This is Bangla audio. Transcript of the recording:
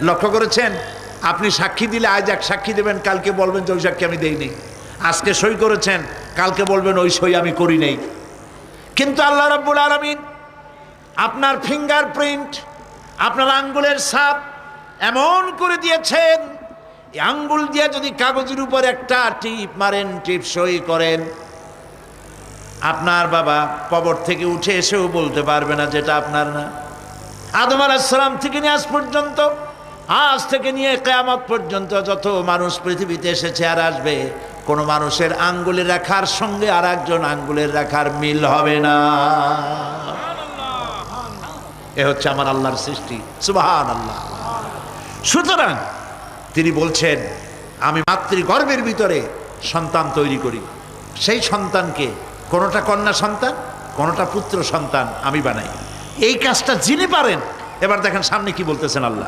লক্ষ্য করেছেন? আপনি সাক্ষী দিলে আজ এক সাক্ষী দেবেন, কালকে বলবেন যে ওই সাক্ষী আমি দেইনি। আজকে সই করেছেন, কালকে বলবেন ওই সই আমি করি নাই। কিন্তু আল্লাহ রাব্বুল আলামিন আপনার ফিঙ্গারপ্রিন্ট, আপনার আঙ্গুলের ছাপ এমন করে দিয়েছেন, এই আঙ্গুল দিয়ে যদি কাগজের উপর একটা টিপ মারেন, টিপ সই করেন, আপনার বাবা কবর থেকে উঠে এসেও বলতে পারবে না যেটা আপনার না। আদম আলাইহিস সালাম থেকে নিয়ে আজ পর্যন্ত, আজ থেকে নিয়ে কিয়ামত পর্যন্ত যত মানুষ পৃথিবীতে এসেছে আর আসবে, কোনো মানুষের আঙ্গুলের রেখার সঙ্গে আর একজন আঙ্গুলের রেখার মিল হবে না। এ হচ্ছে আমার আল্লাহর সৃষ্টি, সুবহানাল্লাহ। সুতরাং তিনি বলছেন, আমি মাতৃগর্ভের ভিতরে সন্তান তৈরি করি, সেই সন্তানকে কোনোটা কন্যা সন্তান, কোনোটা পুত্র সন্তান আমি বানাই। এই কাজটা যিনি পারেন, এবার দেখেন সামনে কি বলতেছেন আল্লাহ।